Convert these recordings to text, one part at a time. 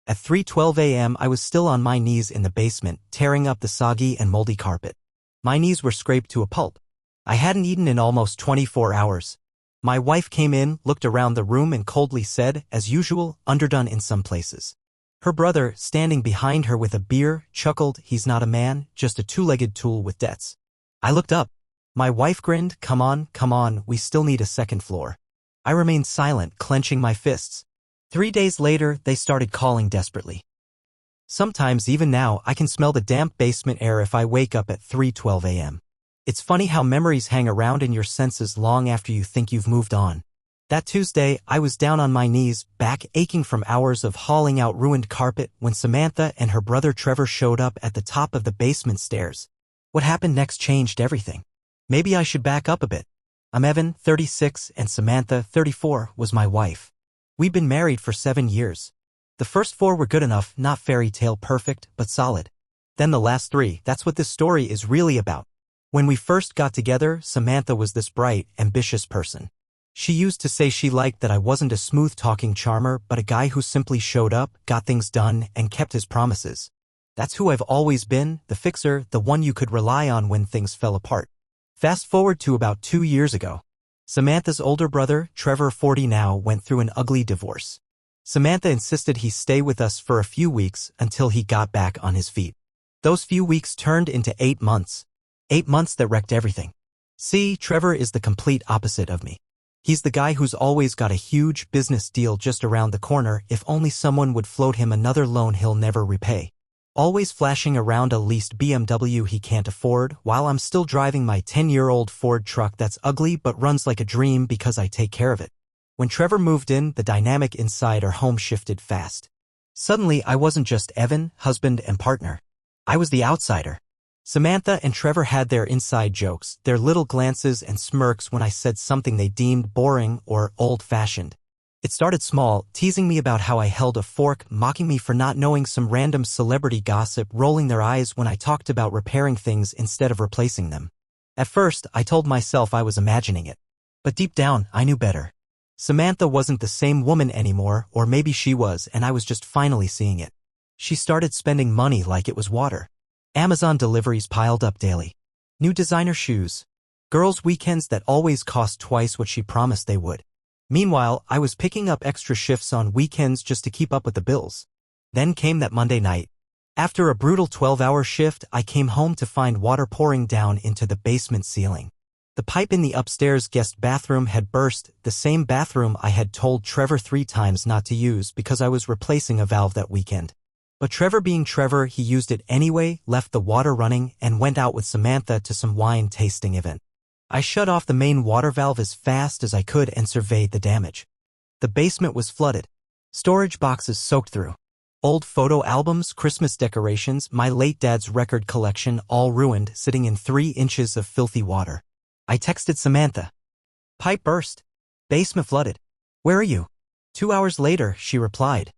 At 3:12 a.m. I was still on my knees in the basement, tearing up the soggy and moldy carpet. My knees were scraped to a pulp. I hadn't eaten in almost 24 hours. My wife came in, looked around the room and coldly said, as usual, underdone in some places. Her brother, standing behind her with a beer, chuckled, "He's not a man, just a two-legged tool with debts." I looked up. My wife grinned, come on, we still need a second floor." I remained silent, clenching my fists. 3 days later, they started calling desperately. Sometimes, even now, I can smell the damp basement air if I wake up at 3:12 a.m. It's funny how memories hang around in your senses long after you think you've moved on. That Tuesday, I was down on my knees, back aching from hours of hauling out ruined carpet, when Samantha and her brother Trevor showed up at the top of the basement stairs. What happened next changed everything. Maybe I should back up a bit. I'm Evan, 36, and Samantha, 34, was my wife. We'd been married for 7 years. The first 4 were good enough, not fairy tale perfect, but solid. Then the last 3, that's what this story is really about. When we first got together, Samantha was this bright, ambitious person. She used to say she liked that I wasn't a smooth-talking charmer, but a guy who simply showed up, got things done, and kept his promises. That's who I've always been, the fixer, the one you could rely on when things fell apart. Fast forward to about 2 years ago. Samantha's older brother, Trevor, 40 now, went through an ugly divorce. Samantha insisted he stay with us for a few weeks until he got back on his feet. Those few weeks turned into 8 months. 8 months that wrecked everything. See, Trevor is the complete opposite of me. He's the guy who's always got a huge business deal just around the corner if only someone would float him another loan he'll never repay. Always flashing around a leased BMW he can't afford, while I'm still driving my 10-year-old Ford truck that's ugly but runs like a dream because I take care of it. When Trevor moved in, the dynamic inside our home shifted fast. Suddenly, I wasn't just Evan, husband and partner. I was the outsider. Samantha and Trevor had their inside jokes, their little glances and smirks when I said something they deemed boring or old-fashioned. It started small, teasing me about how I held a fork, mocking me for not knowing some random celebrity gossip, rolling their eyes when I talked about repairing things instead of replacing them. At first, I told myself I was imagining it. But deep down, I knew better. Samantha wasn't the same woman anymore, or maybe she was, and I was just finally seeing it. She started spending money like it was water. Amazon deliveries piled up daily. New designer shoes. Girls' weekends that always cost twice what she promised they would. Meanwhile, I was picking up extra shifts on weekends just to keep up with the bills. Then came that Monday night. After a brutal 12-hour shift, I came home to find water pouring down into the basement ceiling. The pipe in the upstairs guest bathroom had burst, the same bathroom I had told Trevor 3 times not to use because I was replacing a valve that weekend. But Trevor being Trevor, he used it anyway, left the water running, and went out with Samantha to some wine tasting event. I shut off the main water valve as fast as I could and surveyed the damage. The basement was flooded. Storage boxes soaked through. Old photo albums, Christmas decorations, my late dad's record collection, all ruined, sitting in 3 inches of filthy water. I texted Samantha. "Pipe burst. Basement flooded. Where are you?" 2 hours later, she replied.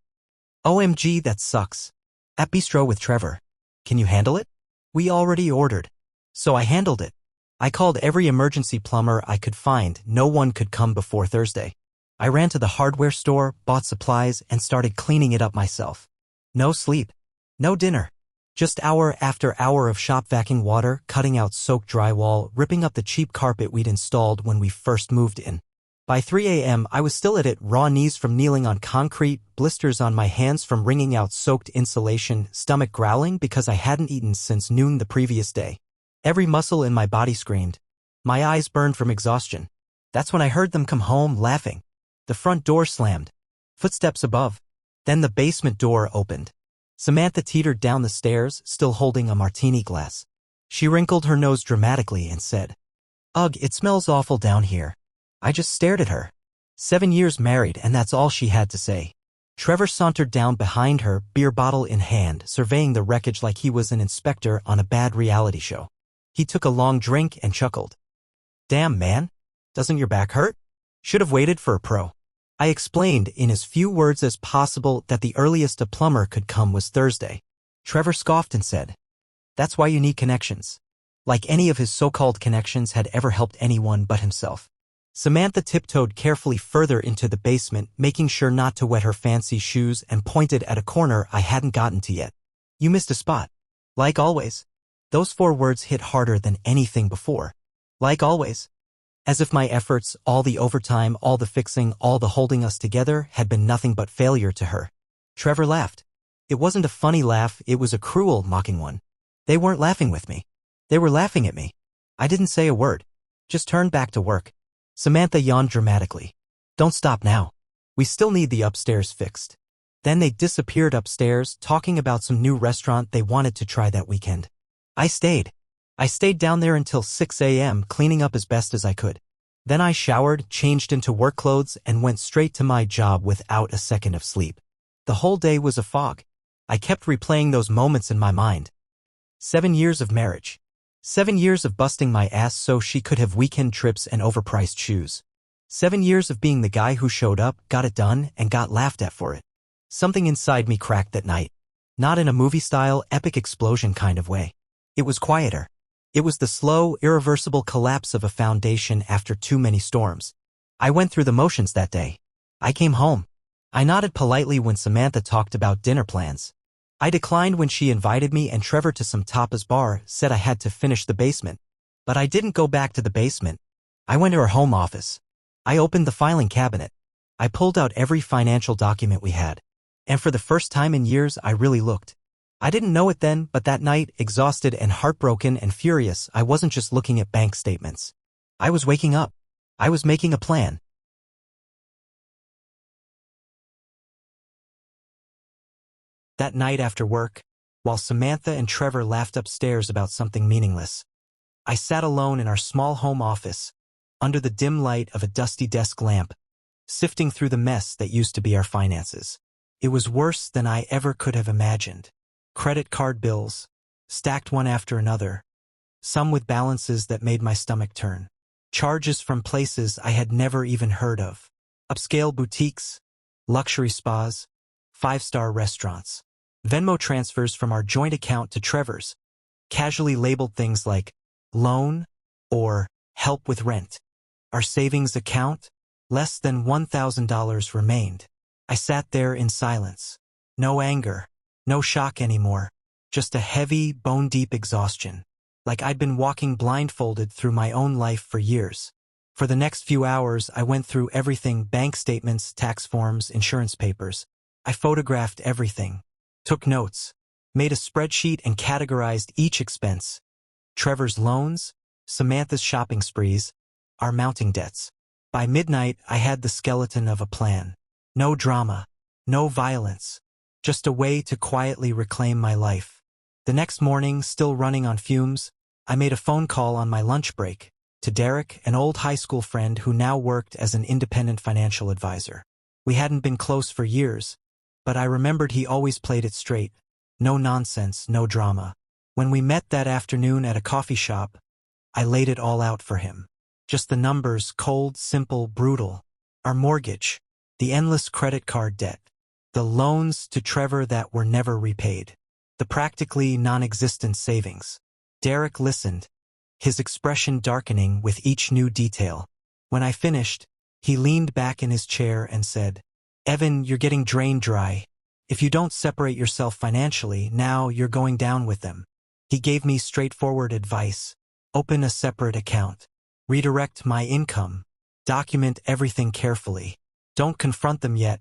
"OMG, that sucks. At Bistro with Trevor. Can you handle it?" We already ordered. So I handled it. I called every emergency plumber I could find. No one could come before Thursday. I ran to the hardware store, bought supplies, and started cleaning it up myself. No sleep. No dinner. Just hour after hour of shop vacuuming water, cutting out soaked drywall, ripping up the cheap carpet we'd installed when we first moved in. By 3 a.m., I was still at it, raw knees from kneeling on concrete, blisters on my hands from wringing out soaked insulation, stomach growling because I hadn't eaten since noon the previous day. Every muscle in my body screamed. My eyes burned from exhaustion. That's when I heard them come home, laughing. The front door slammed. Footsteps above. Then the basement door opened. Samantha teetered down the stairs, still holding a martini glass. She wrinkled her nose dramatically and said, "Ugh, it smells awful down here." I just stared at her. 7 years married, and that's all she had to say. Trevor sauntered down behind her, beer bottle in hand, surveying the wreckage like he was an inspector on a bad reality show. He took a long drink and chuckled. "Damn, man. Doesn't your back hurt? Should have waited for a pro." I explained in as few words as possible that the earliest a plumber could come was Thursday. Trevor scoffed and said, "That's why you need connections." Like any of his so-called connections had ever helped anyone but himself. Samantha tiptoed carefully further into the basement, making sure not to wet her fancy shoes, and pointed at a corner I hadn't gotten to yet. "You missed a spot. Like always." Those 4 words hit harder than anything before. Like always. As if my efforts, all the overtime, all the fixing, all the holding us together, had been nothing but failure to her. Trevor laughed. It wasn't a funny laugh, it was a cruel, mocking one. They weren't laughing with me. They were laughing at me. I didn't say a word. Just turned back to work. Samantha yawned dramatically. "Don't stop now. We still need the upstairs fixed." Then they disappeared upstairs, talking about some new restaurant they wanted to try that weekend. I stayed. I stayed down there until 6 a.m., cleaning up as best as I could. Then I showered, changed into work clothes, and went straight to my job without a second of sleep. The whole day was a fog. I kept replaying those moments in my mind. 7 years of marriage. 7 years of busting my ass so she could have weekend trips and overpriced shoes. 7 years of being the guy who showed up, got it done, and got laughed at for it. Something inside me cracked that night. Not in a movie-style, epic explosion kind of way. It was quieter. It was the slow, irreversible collapse of a foundation after too many storms. I went through the motions that day. I came home. I nodded politely when Samantha talked about dinner plans. I declined when she invited me and Trevor to some tapas bar, said I had to finish the basement. But I didn't go back to the basement. I went to her home office. I opened the filing cabinet. I pulled out every financial document we had. And for the first time in years, I really looked. I didn't know it then, but that night, exhausted and heartbroken and furious, I wasn't just looking at bank statements. I was waking up. I was making a plan. That night after work, while Samantha and Trevor laughed upstairs about something meaningless, I sat alone in our small home office, under the dim light of a dusty desk lamp, sifting through the mess that used to be our finances. It was worse than I ever could have imagined. Credit card bills, stacked one after another, some with balances that made my stomach turn. Charges from places I had never even heard of. Upscale boutiques, luxury spas, 5-star restaurants. Venmo transfers from our joint account to Trevor's, casually labeled things like loan or help with rent. Our savings account, less than $1,000 remained. I sat there in silence. No anger. No shock anymore, just a heavy, bone-deep exhaustion, like I'd been walking blindfolded through my own life for years. For the next few hours, I went through everything: bank statements, tax forms, insurance papers. I photographed everything, took notes, made a spreadsheet and categorized each expense. Trevor's loans, Samantha's shopping sprees, our mounting debts. By midnight, I had the skeleton of a plan. No drama, no violence. Just a way to quietly reclaim my life. The next morning, still running on fumes, I made a phone call on my lunch break to Derek, an old high school friend who now worked as an independent financial advisor. We hadn't been close for years, but I remembered he always played it straight. No nonsense, no drama. When we met that afternoon at a coffee shop, I laid it all out for him. Just the numbers, cold, simple, brutal. Our mortgage, the endless credit card debt. The loans to Trevor that were never repaid. The practically non-existent savings. Derek listened, his expression darkening with each new detail. When I finished, he leaned back in his chair and said, "Evan, you're getting drained dry. If you don't separate yourself financially, now you're going down with them." He gave me straightforward advice. Open a separate account. Redirect my income. Document everything carefully. Don't confront them yet.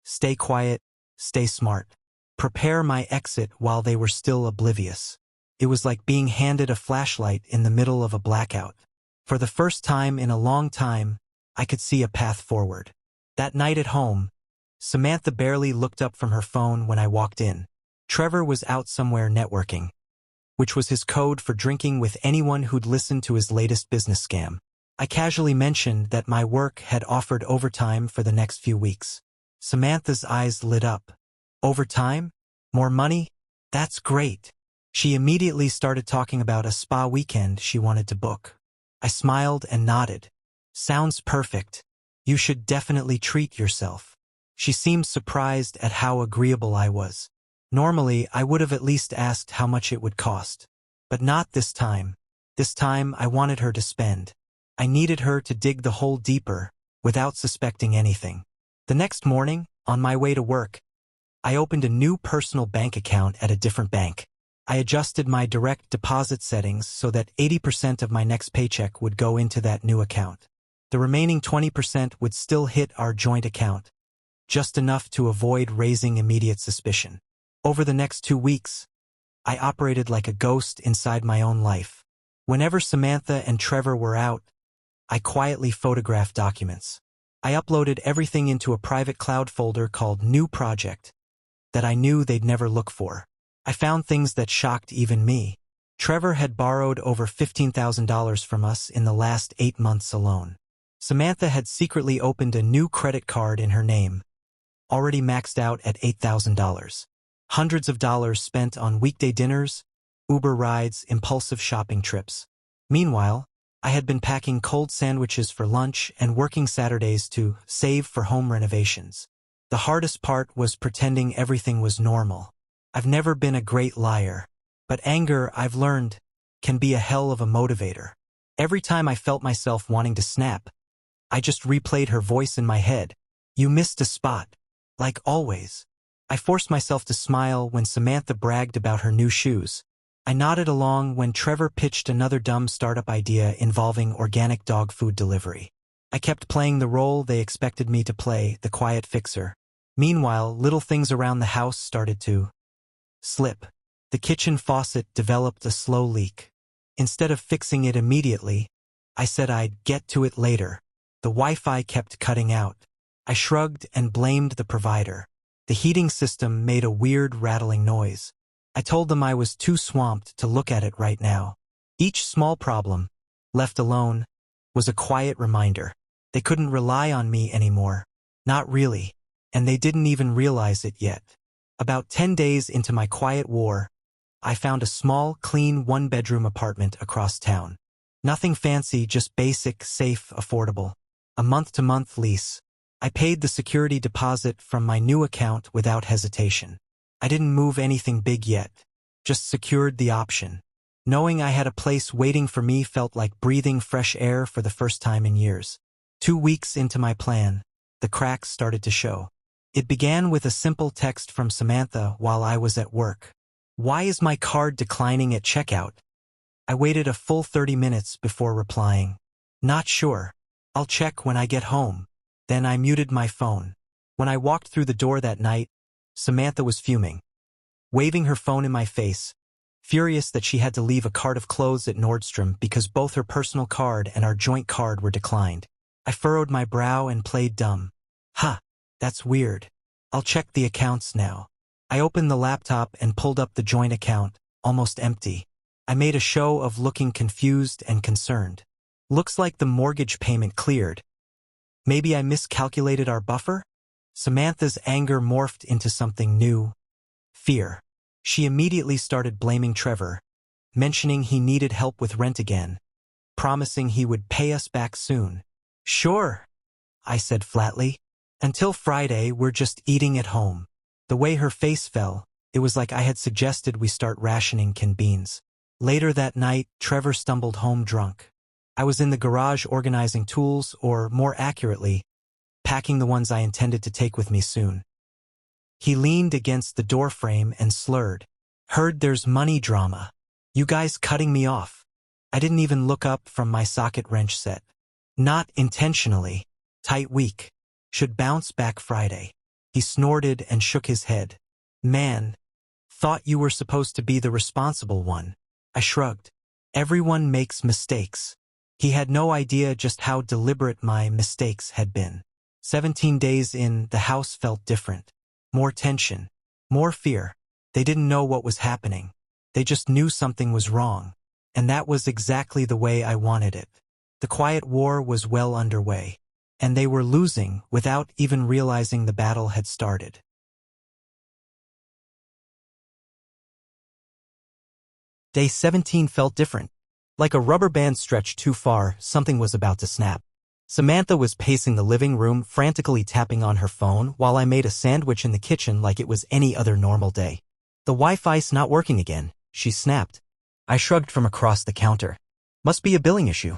Stay quiet, stay smart. Prepare my exit while they were still oblivious. It was like being handed a flashlight in the middle of a blackout. For the first time in a long time, I could see a path forward. That night at home, Samantha barely looked up from her phone when I walked in. Trevor was out somewhere networking, which was his code for drinking with anyone who'd listened to his latest business scam. I casually mentioned that my work had offered overtime for the next few weeks. Samantha's eyes lit up. Overtime? More money? That's great. She immediately started talking about a spa weekend she wanted to book. I smiled and nodded. Sounds perfect. You should definitely treat yourself. She seemed surprised at how agreeable I was. Normally, I would have at least asked how much it would cost. But not this time. This time, I wanted her to spend. I needed her to dig the hole deeper, without suspecting anything. The next morning, on my way to work, I opened a new personal bank account at a different bank. I adjusted my direct deposit settings so that 80% of my next paycheck would go into that new account. The remaining 20% would still hit our joint account, just enough to avoid raising immediate suspicion. Over the next 2 weeks, I operated like a ghost inside my own life. Whenever Samantha and Trevor were out, I quietly photographed documents. I uploaded everything into a private cloud folder called New Project that I knew they'd never look for. I found things that shocked even me. Trevor had borrowed over $15,000 from us in the last 8 months alone. Samantha had secretly opened a new credit card in her name, already maxed out at $8,000. Hundreds of dollars spent on weekday dinners, Uber rides, impulsive shopping trips. Meanwhile, I had been packing cold sandwiches for lunch and working Saturdays to save for home renovations. The hardest part was pretending everything was normal. I've never been a great liar, but anger, I've learned, can be a hell of a motivator. Every time I felt myself wanting to snap, I just replayed her voice in my head. You missed a spot. Like always. I forced myself to smile when Samantha bragged about her new shoes. I nodded along when Trevor pitched another dumb startup idea involving organic dog food delivery. I kept playing the role they expected me to play, the quiet fixer. Meanwhile, little things around the house started to slip. The kitchen faucet developed a slow leak. Instead of fixing it immediately, I said I'd get to it later. The Wi-Fi kept cutting out. I shrugged and blamed the provider. The heating system made a weird rattling noise. I told them I was too swamped to look at it right now. Each small problem, left alone, was a quiet reminder. They couldn't rely on me anymore. Not really. And they didn't even realize it yet. About 10 days into my quiet war, I found a small, clean one-bedroom apartment across town. Nothing fancy, just basic, safe, affordable. A month-to-month lease. I paid the security deposit from my new account without hesitation. I didn't move anything big yet, just secured the option. Knowing I had a place waiting for me felt like breathing fresh air for the first time in years. 2 weeks into my plan, the cracks started to show. It began with a simple text from Samantha while I was at work. Why is my card declining at checkout? I waited a full 30 minutes before replying. Not sure. I'll check when I get home. Then I muted my phone. When I walked through the door that night, Samantha was fuming, waving her phone in my face, furious that she had to leave a cart of clothes at Nordstrom because both her personal card and our joint card were declined. I furrowed my brow and played dumb. Ha, that's weird. I'll check the accounts now. I opened the laptop and pulled up the joint account, almost empty. I made a show of looking confused and concerned. Looks like the mortgage payment cleared. Maybe I miscalculated our buffer? Samantha's anger morphed into something new. Fear. She immediately started blaming Trevor, mentioning he needed help with rent again, promising he would pay us back soon. Sure, I said flatly. Until Friday, we're just eating at home. The way her face fell, it was like I had suggested we start rationing canned beans. Later that night, Trevor stumbled home drunk. I was in the garage organizing tools, or more accurately, packing the ones I intended to take with me soon. He leaned against the doorframe and slurred. Heard there's money drama. You guys cutting me off. I didn't even look up from my socket wrench set. Not intentionally. Tight week. Should bounce back Friday. He snorted and shook his head. Man, thought you were supposed to be the responsible one. I shrugged. Everyone makes mistakes. He had no idea just how deliberate my mistakes had been. 17 days in, the house felt different. More tension. More fear. They didn't know what was happening. They just knew something was wrong. And that was exactly the way I wanted it. The quiet war was well underway. And they were losing without even realizing the battle had started. Day 17 felt different. Like a rubber band stretched too far, something was about to snap. Samantha was pacing the living room, frantically tapping on her phone, while I made a sandwich in the kitchen like it was any other normal day. The Wi-Fi's not working again, she snapped. I shrugged from across the counter. Must be a billing issue.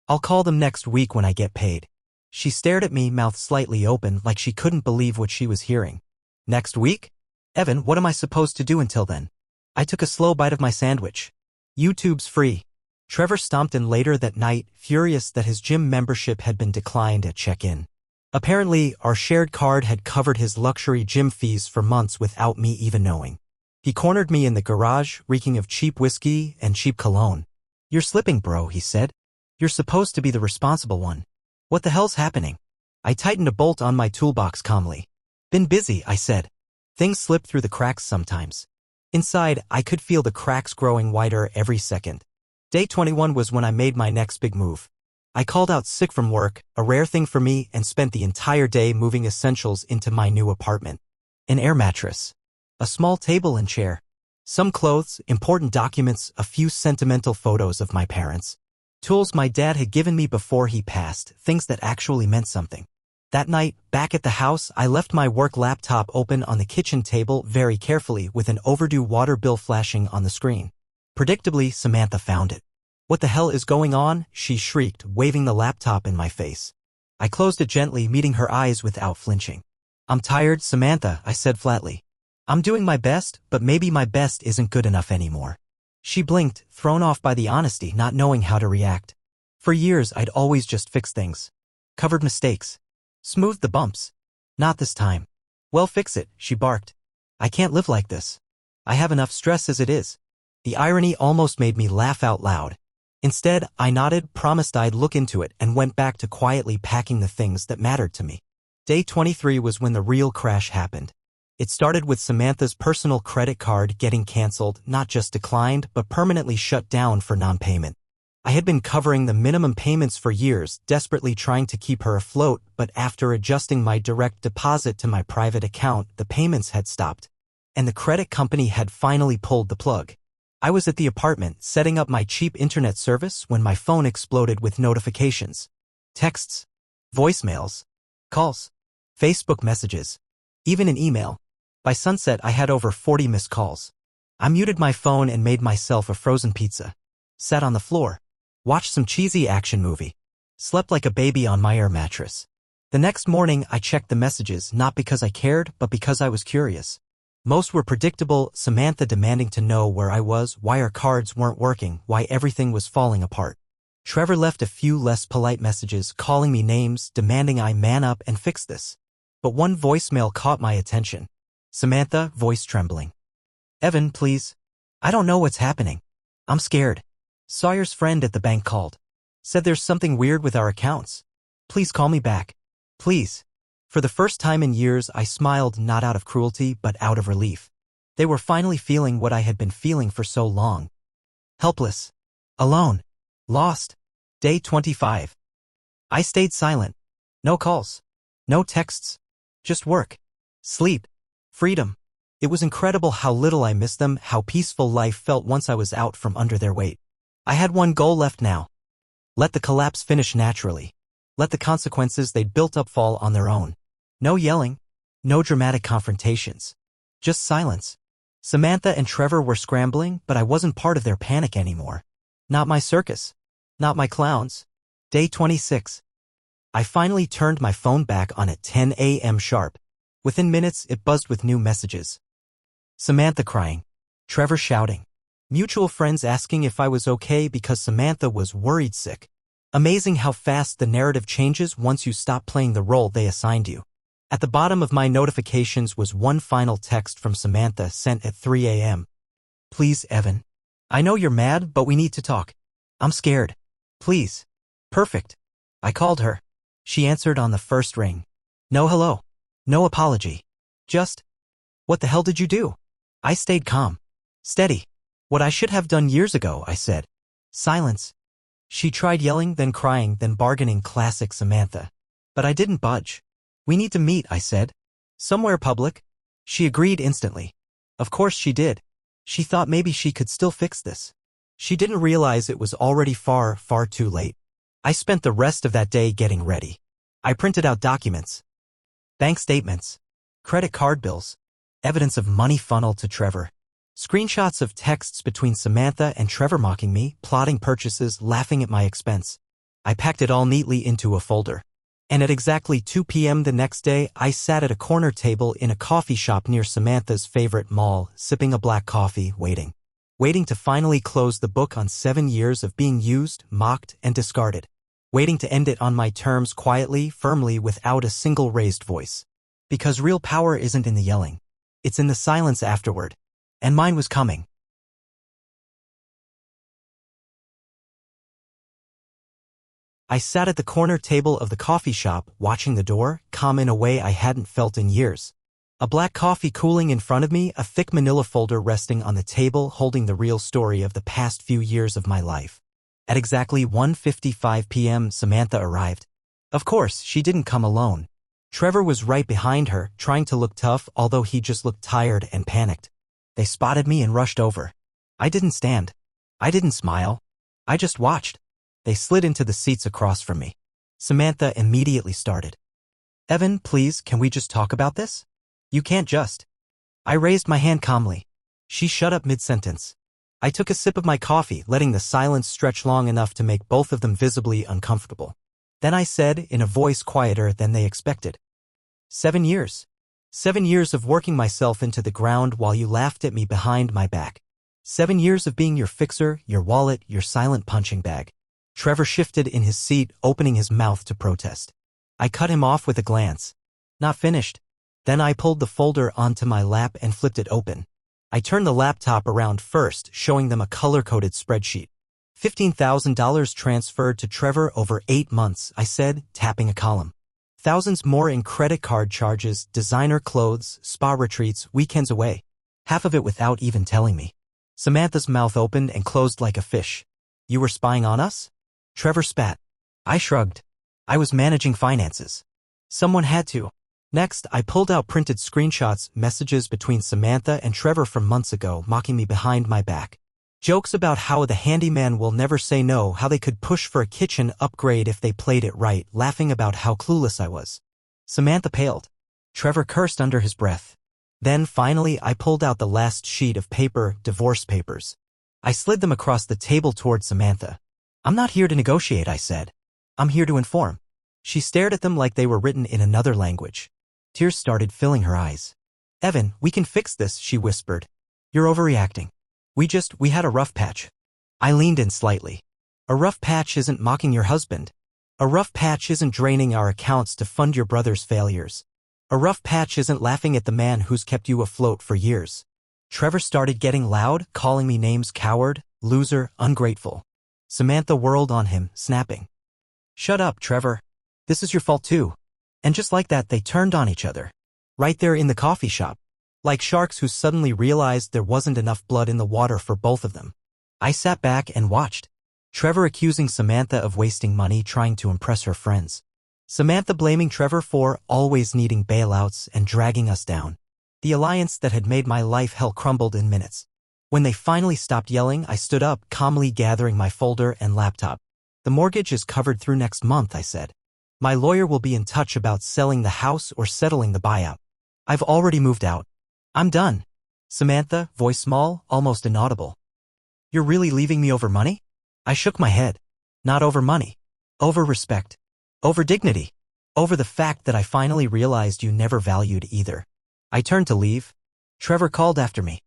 I'll call them next week when I get paid. She stared at me, mouth slightly open, like she couldn't believe what she was hearing. Next week? Evan, what am I supposed to do until then? I took a slow bite of my sandwich. YouTube's free. Trevor stomped in later that night, furious that his gym membership had been declined at check-in. Apparently, our shared card had covered his luxury gym fees for months without me even knowing. He cornered me in the garage, reeking of cheap whiskey and cheap cologne. You're slipping, bro, he said. You're supposed to be the responsible one. What the hell's happening? I tightened a bolt on my toolbox calmly. Been busy, I said. Things slip through the cracks sometimes. Inside, I could feel the cracks growing wider every second. Day 21 was when I made my next big move. I called out sick from work, a rare thing for me, and spent the entire day moving essentials into my new apartment. An air mattress. A small table and chair. Some clothes, important documents, a few sentimental photos of my parents. Tools my dad had given me before he passed, things that actually meant something. That night, back at the house, I left my work laptop open on the kitchen table very carefully with an overdue water bill flashing on the screen. Predictably, Samantha found it. What the hell is going on? She shrieked, waving the laptop in my face. I closed it gently, meeting her eyes without flinching. I'm tired, Samantha, I said flatly. I'm doing my best, but maybe my best isn't good enough anymore. She blinked, thrown off by the honesty, not knowing how to react. For years, I'd always just fixed things. Covered mistakes. Smoothed the bumps. Not this time. Well, fix it, she barked. I can't live like this. I have enough stress as it is. The irony almost made me laugh out loud. Instead, I nodded, promised I'd look into it, and went back to quietly packing the things that mattered to me. Day 23 was when the real crash happened. It started with Samantha's personal credit card getting canceled, not just declined, but permanently shut down for non-payment. I had been covering the minimum payments for years, desperately trying to keep her afloat, but after adjusting my direct deposit to my private account, the payments had stopped. And the credit company had finally pulled the plug. I was at the apartment, setting up my cheap internet service when my phone exploded with notifications. Texts. Voicemails. Calls. Facebook messages. Even an email. By sunset, I had over 40 missed calls. I muted my phone and made myself a frozen pizza. Sat on the floor. Watched some cheesy action movie. Slept like a baby on my air mattress. The next morning, I checked the messages, not because I cared, but because I was curious. Most were predictable, Samantha demanding to know where I was, why our cards weren't working, why everything was falling apart. Trevor left a few less polite messages, calling me names, demanding I man up and fix this. But one voicemail caught my attention. Samantha, voice trembling. Evan, please. I don't know what's happening. I'm scared. Sawyer's friend at the bank called. Said there's something weird with our accounts. Please call me back. Please. For the first time in years, I smiled not out of cruelty, but out of relief. They were finally feeling what I had been feeling for so long. Helpless. Alone. Lost. Day 25. I stayed silent. No calls. No texts. Just work. Sleep. Freedom. It was incredible how little I missed them, how peaceful life felt once I was out from under their weight. I had one goal left now. Let the collapse finish naturally. Let the consequences they'd built up fall on their own. No yelling. No dramatic confrontations. Just silence. Samantha and Trevor were scrambling, but I wasn't part of their panic anymore. Not my circus. Not my clowns. Day 26. I finally turned my phone back on at 10 a.m. sharp. Within minutes, it buzzed with new messages. Samantha crying. Trevor shouting. Mutual friends asking if I was okay because Samantha was worried sick. Amazing how fast the narrative changes once you stop playing the role they assigned you. At the bottom of my notifications was one final text from Samantha sent at 3 a.m. Please, Evan. I know you're mad, but we need to talk. I'm scared. Please. Perfect. I called her. She answered on the first ring. No hello. No apology. Just, what the hell did you do? I stayed calm. Steady. What I should have done years ago, I said. Silence. She tried yelling, then crying, then bargaining, classic Samantha. But I didn't budge. We need to meet, I said. Somewhere public. She agreed instantly. Of course she did. She thought maybe she could still fix this. She didn't realize it was already far, far too late. I spent the rest of that day getting ready. I printed out documents. Bank statements. Credit card bills. Evidence of money funneled to Trevor. Screenshots of texts between Samantha and Trevor mocking me, plotting purchases, laughing at my expense. I packed it all neatly into a folder. And at exactly 2 p.m. the next day, I sat at a corner table in a coffee shop near Samantha's favorite mall, sipping a black coffee, waiting. Waiting to finally close the book on 7 years of being used, mocked, and discarded. Waiting to end it on my terms quietly, firmly, without a single raised voice. Because real power isn't in the yelling. It's in the silence afterward. And mine was coming. I sat at the corner table of the coffee shop, watching the door, calm in a way I hadn't felt in years. A black coffee cooling in front of me, a thick manila folder resting on the table holding the real story of the past few years of my life. At exactly 1:55 p.m. Samantha arrived. Of course, she didn't come alone. Trevor was right behind her, trying to look tough, although he just looked tired and panicked. They spotted me and rushed over. I didn't stand. I didn't smile. I just watched. They slid into the seats across from me. Samantha immediately started. "Evan, please, can we just talk about this? You can't just." I raised my hand calmly. She shut up mid-sentence. I took a sip of my coffee, letting the silence stretch long enough to make both of them visibly uncomfortable. Then I said, in a voice quieter than they expected. 7 years. 7 years of working myself into the ground while you laughed at me behind my back. 7 years of being your fixer, your wallet, your silent punching bag. Trevor shifted in his seat, opening his mouth to protest. I cut him off with a glance. Not finished. Then I pulled the folder onto my lap and flipped it open. I turned the laptop around first, showing them a color-coded spreadsheet. $15,000 transferred to Trevor over 8 months, I said, tapping a column. Thousands more in credit card charges, designer clothes, spa retreats, weekends away. Half of it without even telling me. Samantha's mouth opened and closed like a fish. "You were spying on us?" Trevor spat. I shrugged. I was managing finances. Someone had to. Next, I pulled out printed screenshots, messages between Samantha and Trevor from months ago, mocking me behind my back. Jokes about how the handyman will never say no, how they could push for a kitchen upgrade if they played it right, laughing about how clueless I was. Samantha paled. Trevor cursed under his breath. Then, finally, I pulled out the last sheet of paper, divorce papers. I slid them across the table toward Samantha. "I'm not here to negotiate," I said. "I'm here to inform." She stared at them like they were written in another language. Tears started filling her eyes. "Evan, we can fix this," she whispered. "You're overreacting. We had a rough patch." I leaned in slightly. "A rough patch isn't mocking your husband. A rough patch isn't draining our accounts to fund your brother's failures. A rough patch isn't laughing at the man who's kept you afloat for years." Trevor started getting loud, calling me names: coward, loser, ungrateful. Samantha whirled on him, snapping. "Shut up, Trevor. This is your fault too." And just like that, they turned on each other. Right there in the coffee shop. Like sharks who suddenly realized there wasn't enough blood in the water for both of them. I sat back and watched. Trevor accusing Samantha of wasting money trying to impress her friends. Samantha blaming Trevor for always needing bailouts and dragging us down. The alliance that had made my life hell crumbled in minutes. When they finally stopped yelling, I stood up, calmly gathering my folder and laptop. "The mortgage is covered through next month," I said. "My lawyer will be in touch about selling the house or settling the buyout. I've already moved out. I'm done." Samantha, voice small, almost inaudible. "You're really leaving me over money?" I shook my head. "Not over money. Over respect. Over dignity. Over the fact that I finally realized you never valued either." I turned to leave. Trevor called after me.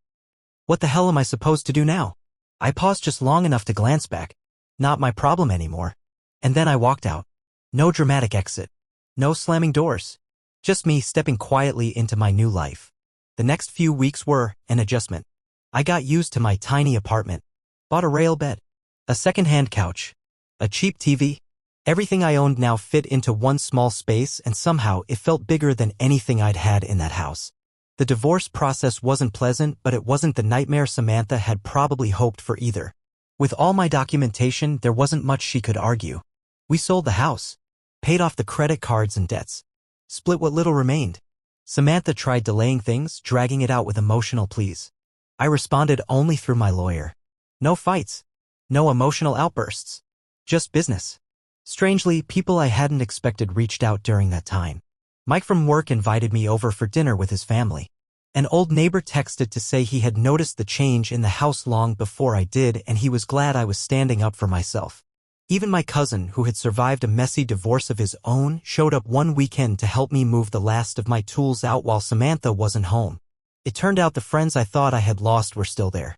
"What the hell am I supposed to do now?" I paused just long enough to glance back. Not my problem anymore. And then I walked out. No dramatic exit. No slamming doors. Just me stepping quietly into my new life. The next few weeks were an adjustment. I got used to my tiny apartment. Bought a rail bed. A second-hand couch. A cheap TV. Everything I owned now fit into one small space, and somehow it felt bigger than anything I'd had in that house. The divorce process wasn't pleasant, but it wasn't the nightmare Samantha had probably hoped for either. With all my documentation, there wasn't much she could argue. We sold the house. Paid off the credit cards and debts. Split what little remained. Samantha tried delaying things, dragging it out with emotional pleas. I responded only through my lawyer. No fights. No emotional outbursts. Just business. Strangely, people I hadn't expected reached out during that time. Mike from work invited me over for dinner with his family. An old neighbor texted to say he had noticed the change in the house long before I did, and he was glad I was standing up for myself. Even my cousin, who had survived a messy divorce of his own, showed up one weekend to help me move the last of my tools out while Samantha wasn't home. It turned out the friends I thought I had lost were still there.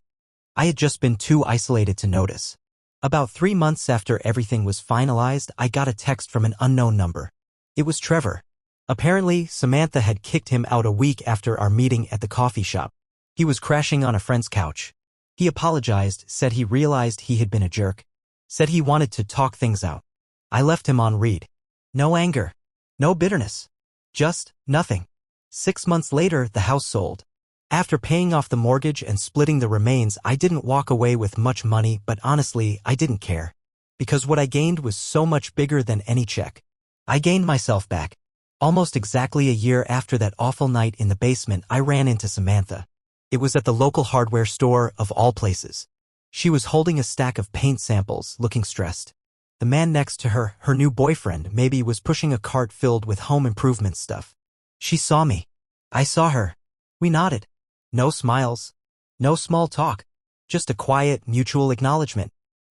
I had just been too isolated to notice. About 3 months after everything was finalized, I got a text from an unknown number. It was Trevor. Apparently, Samantha had kicked him out a week after our meeting at the coffee shop. He was crashing on a friend's couch. He apologized, said he realized he had been a jerk, said he wanted to talk things out. I left him on read. No anger. No bitterness. Just nothing. 6 months later, the house sold. After paying off the mortgage and splitting the remains, I didn't walk away with much money, but honestly, I didn't care. Because what I gained was so much bigger than any check. I gained myself back. Almost exactly a year after that awful night in the basement, I ran into Samantha. It was at the local hardware store, of all places. She was holding a stack of paint samples, looking stressed. The man next to her, her new boyfriend, maybe, was pushing a cart filled with home improvement stuff. She saw me. I saw her. We nodded. No smiles. No small talk. Just a quiet, mutual acknowledgement.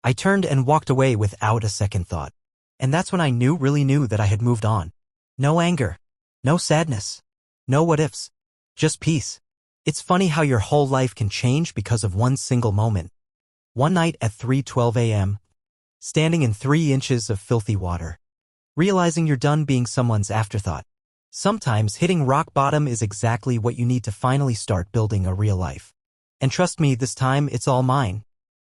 I turned and walked away without a second thought. And that's when I really knew that I had moved on. No anger. No sadness. No what-ifs. Just peace. It's funny how your whole life can change because of one single moment. One night at 3:12 a.m., standing in 3 inches of filthy water, realizing you're done being someone's afterthought. Sometimes hitting rock bottom is exactly what you need to finally start building a real life. And trust me, this time it's all mine.